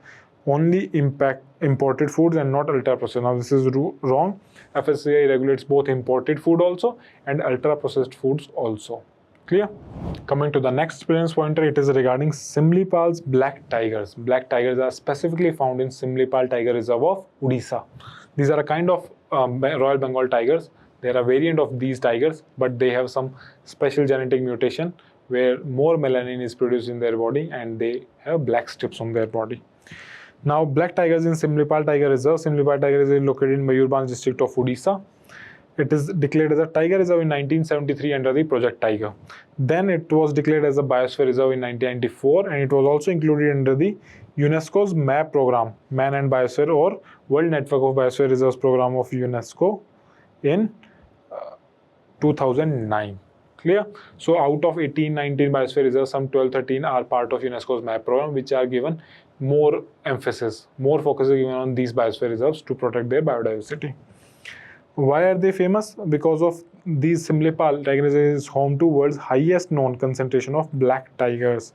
only imported foods and not ultra processed. Now this is wrong. FSSAI regulates both imported food also and ultra processed foods also. Clear? Coming to the next experience pointer, it is regarding Similipal's black tigers. Black tigers are specifically found in Similipal Tiger Reserve of Odisha. These are a kind of Royal Bengal tigers. They are a variant of these tigers, but they have some special genetic mutation where more melanin is produced in their body and they have black strips on their body. Now, black tigers in Similipal Tiger Reserve. Similipal Tiger Reserve is located in Mayurbhanj district of Odisha. It is declared as a tiger reserve in 1973 under the Project Tiger. Then it was declared as a biosphere reserve in 1994 and it was also included under the UNESCO's MAP program, Man and Biosphere or World Network of Biosphere Reserves program of UNESCO in 2009. Clear? So out of 18, 19 biosphere reserves, some 12, 13 are part of UNESCO's MAP program, which are given more emphasis, more focus is given on these biosphere reserves to protect their biodiversity. Why are they famous? Because of these Similipal tiger reserve is home to world's highest known concentration of black tigers.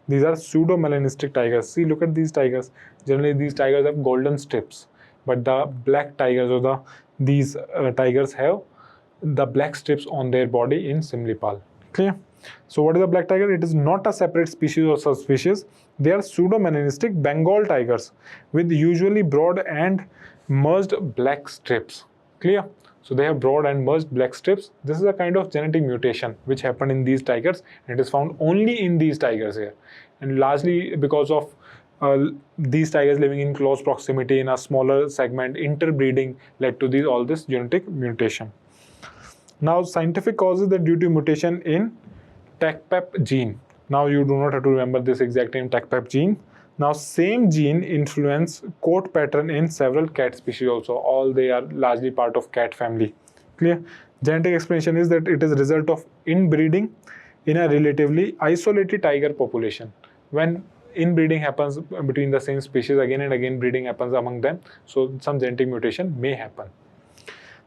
These are pseudo-melanistic tigers. See, look at these tigers. Generally, these tigers have golden strips, but the black tigers or these tigers have the black strips on their body in Similipal. Clear? So what is a black tiger? It is not a separate species or subspecies. They are pseudo-melanistic Bengal tigers with usually broad and merged black strips. Clear? So they have broad and merged black strips. This is a kind of genetic mutation which happened in these tigers, and it is found only in these tigers here. And largely because of these tigers living in close proximity in a smaller segment, interbreeding led to all this genetic mutation. Now, scientific causes that due to mutation in TACPEP gene. Now, you do not have to remember this exact name, TACPEP gene. Now, same gene influence coat pattern in several cat species also. All they are largely part of cat family. Clear? Genetic explanation is that it is a result of inbreeding in a relatively isolated tiger population. When inbreeding happens between the same species, again and again breeding happens among them, so some genetic mutation may happen.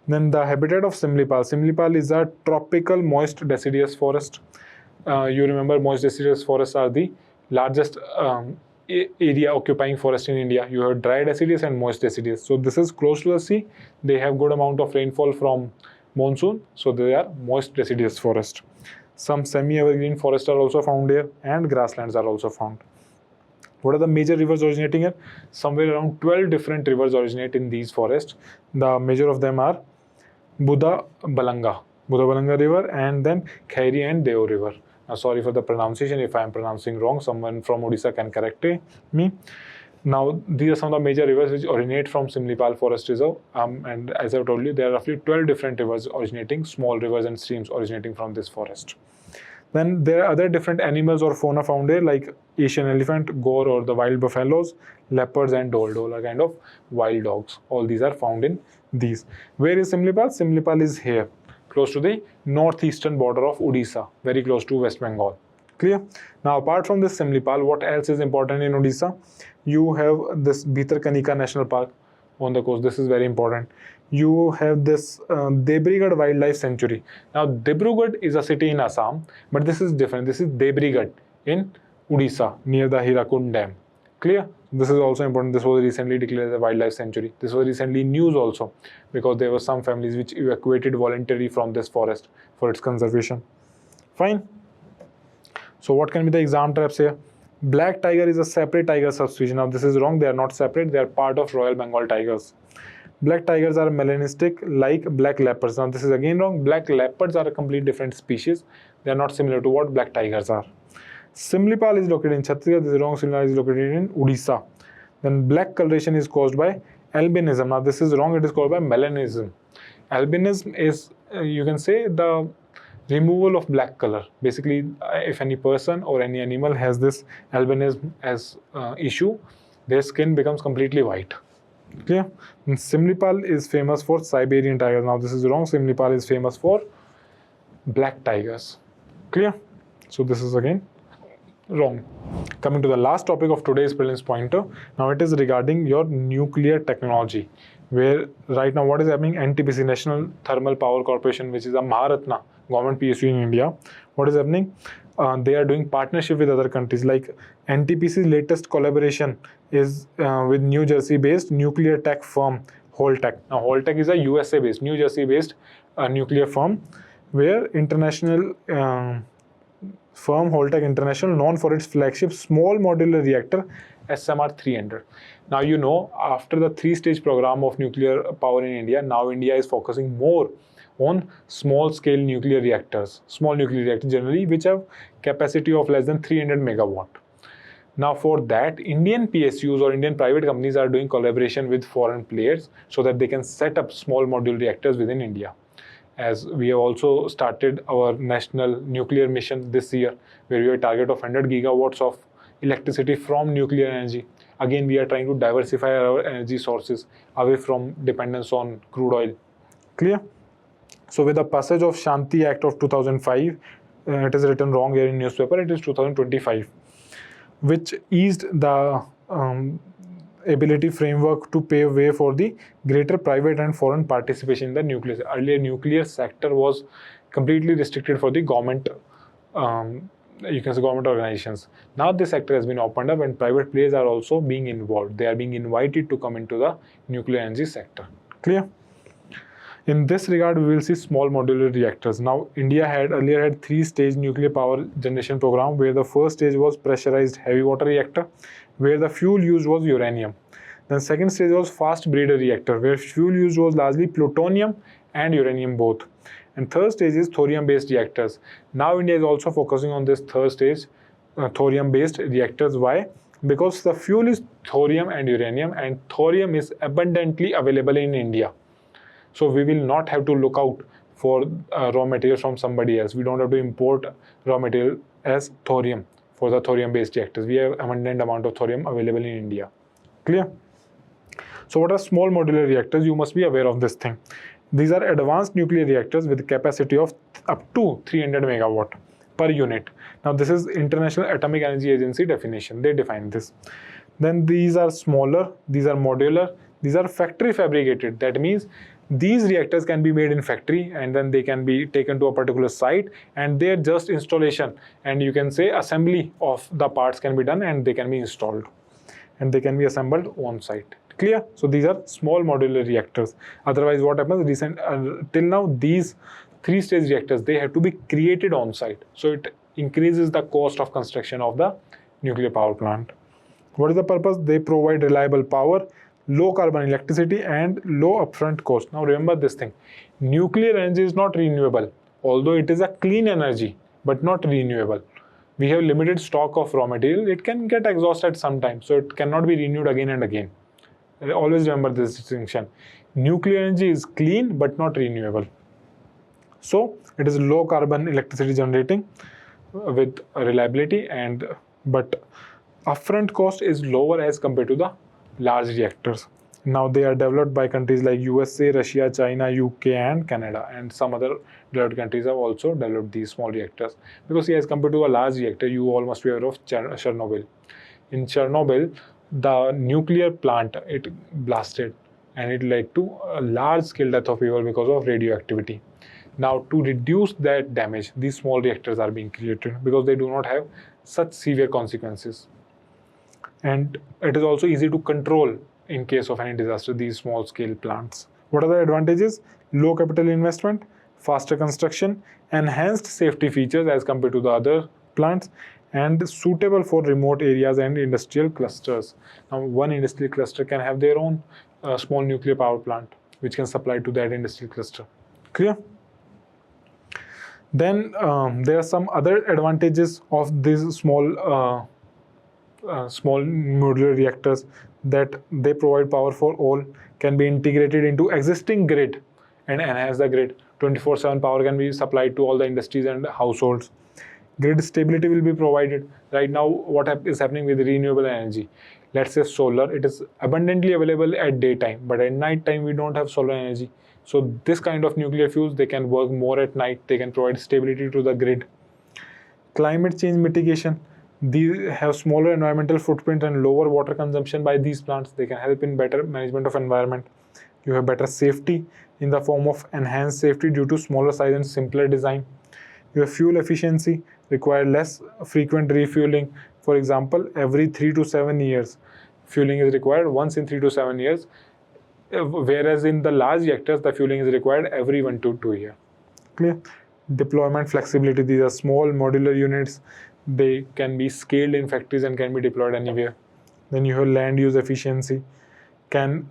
Then the habitat of Similipal. Similipal is a tropical moist deciduous forest. You remember moist deciduous forests are the largest area occupying forest in India. You have dry deciduous and moist deciduous. So this is close to the sea. They have good amount of rainfall from monsoon. So they are moist deciduous forest. Some semi-evergreen forests are also found here and grasslands are also found. What are the major rivers originating here? Somewhere around 12 different rivers originate in these forests. The major of them are Buddha-Balanga river, and then Khairi and Deo river. Now, sorry for the pronunciation. If I am pronouncing wrong, someone from Odisha can correct me. Now, these are some of the major rivers which originate from Similipal Forest Reserve. And as I told you, there are roughly 12 different rivers originating, small rivers and streams originating from this forest. Then there are other different animals or fauna found here, like Asian elephant, gore or the wild buffaloes, leopards, and dhole. Dhole are kind of wild dogs. All these are found in these. Where is Similipal? Similipal is here, close to the northeastern border of Odisha, very close to West Bengal. Clear? Now, apart from this Similipal, what else is important in Odisha? You have this Bhitarkanika National Park on the coast. This is very important. You have this Debrigad Wildlife Sanctuary. Now, Dibrugarh is a city in Assam, but this is different. This is Debrigad in Odisha near the Hirakund Dam. Clear? This is also important. This was recently declared as a wildlife sanctuary. This was recently news also because there were some families which evacuated voluntarily from this forest for its conservation. Fine. So what can be the exam traps here? Black tiger is a separate tiger subspecies. Now this is wrong. They are not separate. They are part of Royal Bengal tigers. Black tigers are melanistic like black leopards. Now this is again wrong. Black leopards are a completely different species. They are not similar to what black tigers are. Similipal is located in Chhattisgarh. This is wrong. Similipal is located in Odisha. Then black coloration is caused by albinism. Now this is wrong. It is caused by melanism. Albinism is, you can say, the removal of black color. Basically, if any person or any animal has this albinism as issue, their skin becomes completely white. Clear? And Similipal is famous for Siberian tigers. Now this is wrong. Similipal is famous for black tigers. Clear? So this is again wrong. Coming to the last topic of today's prelims pointer. Now it is regarding your nuclear technology, where right now what is happening? NTPC, National Thermal Power Corporation, which is a Maharatna government PSU in India. What is happening? They are doing partnership with other countries. Like NTPC's latest collaboration is with New Jersey-based nuclear tech firm Holtec. Now Holtec is a USA-based, New Jersey-based nuclear firm, where international firm Holtec International, known for its flagship small modular reactor SMR 300. Now you know, after the 3-stage program of nuclear power in India, now India is focusing more on small scale nuclear reactors, small nuclear reactors generally, which have capacity of less than 300 megawatt. Now for that, Indian PSUs or Indian private companies are doing collaboration with foreign players so that they can set up small modular reactors within India. As we have also started our national nuclear mission this year, where we have a target of 100 gigawatts of electricity from nuclear energy. Again, we are trying to diversify our energy sources away from dependence on crude oil. Clear? So with the passage of Shanti Act of 2005, it is written wrong here in newspaper, it is 2025, which eased the ability framework to pave way for the greater private and foreign participation in the nuclear. Earlier, nuclear sector was completely restricted for the government, you can say government organizations. Now this sector has been opened up and private players are also being involved. They are being invited to come into the nuclear energy sector. Clear? In this regard, we will see small modular reactors. Now, India earlier had 3-stage nuclear power generation program, where the first stage was pressurized heavy water reactor, where the fuel used was uranium. Then second stage was fast breeder reactor, where fuel used was largely plutonium and uranium both. And third stage is thorium-based reactors. Now India is also focusing on this third stage, thorium-based reactors. Why? Because the fuel is thorium and uranium, and thorium is abundantly available in India. So we will not have to look out for raw materials from somebody else. We don't have to import raw material as thorium for the thorium-based reactors. We have abundant amount of thorium available in India. Clear? So what are small modular reactors? You must be aware of this thing. These are advanced nuclear reactors with a capacity of up to 300 megawatt per unit. Now this is International Atomic Energy Agency definition. They define this. Then these are smaller, these are modular, these are factory fabricated. That means these reactors can be made in factory and then they can be taken to a particular site, and their just installation and you can say assembly of the parts can be done and they can be installed and they can be assembled on site. Clear? So these are small modular reactors. Otherwise what happens, till now these 3-stage reactors, they have to be created on site. So it increases the cost of construction of the nuclear power plant. What is the purpose? They provide reliable power, low carbon electricity and low upfront cost. Now remember this thing, nuclear energy is not renewable, although it is a clean energy, but not renewable. We have limited stock of raw material. It can get exhausted sometime, so it cannot be renewed again and again. Always remember this distinction. Nuclear energy is clean but not renewable. So it is low carbon electricity generating with reliability, but upfront cost is lower as compared to the large reactors. Now they are developed by countries like USA, Russia, China, UK and Canada, and some other developed countries have also developed these small reactors. Because as compared to a large reactor, you all must be aware of Chernobyl. In Chernobyl, the nuclear plant, it blasted and it led to a large scale death of people because of radioactivity. Now to reduce that damage, these small reactors are being created because they do not have such severe consequences. And it is also easy to control in case of any disaster, these small scale plants. What are the advantages? Low capital investment, faster construction, enhanced safety features as compared to the other plants, and suitable for remote areas and industrial clusters. Now one industrial cluster can have their own small nuclear power plant which can supply to that industrial cluster. Clear? Then there are some other advantages of these small modular reactors, that they provide power for all, can be integrated into existing grid and enhance the grid. 24/7 power can be supplied to all the industries and households. Grid stability will be provided. Right now what is happening with renewable energy, let's say solar, it is abundantly available at daytime, but at night time we don't have solar energy. So this kind of nuclear fuels, they can work more at night, they can provide stability to the grid. Climate change mitigation, these have smaller environmental footprint and lower water consumption by these plants. They can help in better management of environment. You have better safety in the form of enhanced safety due to smaller size and simpler design. You have fuel efficiency, require less frequent refueling. For example, every 3 to 7 years, fueling is required once in 3 to 7 years, whereas in the large reactors, the fueling is required every 1 to 2 years. Clear? Deployment flexibility, these are small modular units. They can be scaled in factories and can be deployed anywhere. Then you have land use efficiency, can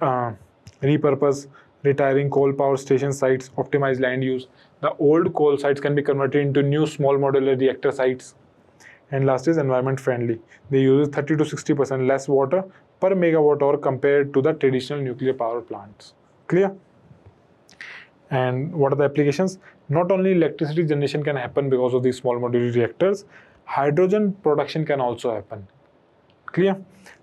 repurpose retiring coal power station sites, optimize land use. The old coal sites can be converted into new small modular reactor sites. And last is environment friendly. They use 30 to 60% less water per megawatt hour compared to the traditional nuclear power plants. Clear? And what are the applications? Not only electricity generation can happen because of these small modular reactors, hydrogen production can also happen. Clear?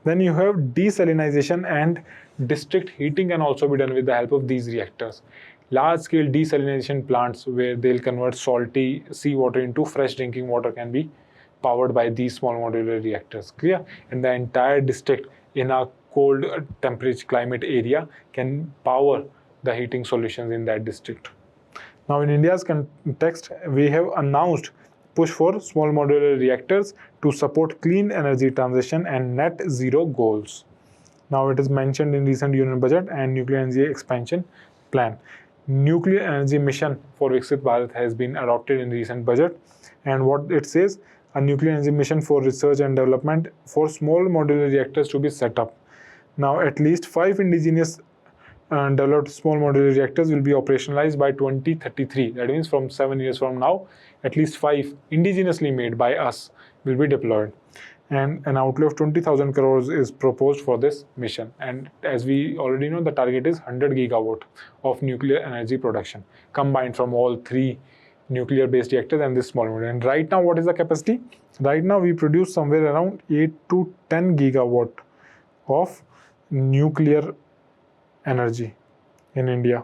Then you have desalinization and district heating can also be done with the help of these reactors. Large-scale desalination plants where they'll convert salty seawater into fresh drinking water can be powered by these small modular reactors. Clear? And the entire district in a cold temperature climate area can power the heating solutions in that district. Now in India's context, we have announced push for small modular reactors to support clean energy transition and net zero goals. Now it is mentioned in recent union budget and nuclear energy expansion plan. Nuclear energy mission for Viksit Bharat has been adopted in recent budget, and what it says, a nuclear energy mission for research and development for small modular reactors to be set up. Now at least 5 indigenous developed small modular reactors will be operationalized by 2033. That means from 7 years from now, at least 5 indigenously made by us will be deployed. And an outlay of 20,000 crores is proposed for this mission. And as we already know, the target is 100 gigawatt of nuclear energy production combined from all 3 nuclear-based reactors and this small modular. And right now, what is the capacity? Right now, we produce somewhere around 8 to 10 gigawatt of nuclear energy in India,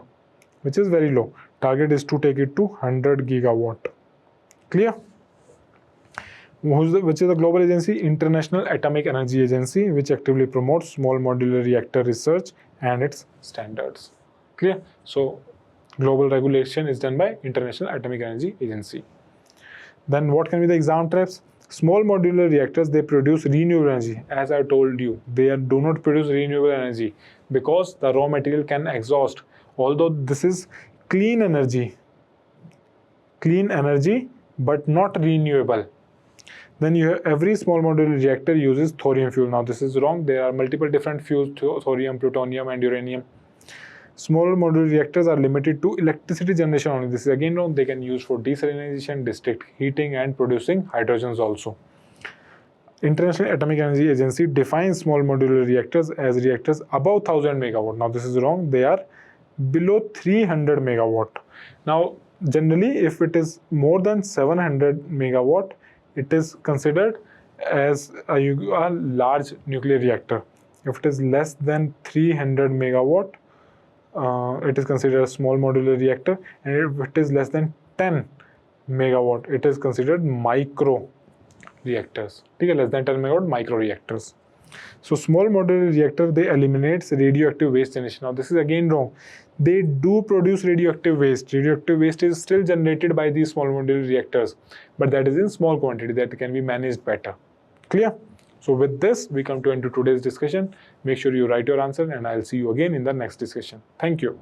which is very low. Target is to take it to 100 gigawatt. Clear? Which is the global agency? International Atomic Energy Agency, which actively promotes small modular reactor research and its standards. Clear? So global regulation is done by International Atomic Energy Agency. Then what can be the exam traps? Small modular reactors, they produce renewable energy. As I told you, they do not produce renewable energy because the raw material can exhaust. Although this is clean energy, but not renewable. Then you have every small modular reactor uses thorium fuel. Now this is wrong. There are multiple different fuels, thorium, plutonium, and uranium. Small modular reactors are limited to electricity generation only. This is again wrong. They can use for desalination, district heating, and producing hydrogens also. International Atomic Energy Agency defines small modular reactors as reactors above 1000 megawatt. Now this is wrong. They are below 300 megawatt. Now generally, if it is more than 700 megawatt, it is considered as a large nuclear reactor. If it is less than 300 megawatt, it is considered a small modular reactor, and if it is less than 10 megawatt, it is considered micro reactors. Okay, less than 10 megawatt micro reactors. So small modular reactor, they eliminates radioactive waste generation. Now this is again wrong. They do produce radioactive waste. Radioactive waste is still generated by these small modular reactors, but that is in small quantity, that can be managed better. Clear? So with this, we come to end to today's discussion. Make sure you write your answer, and I'll see you again in the next discussion. Thank you.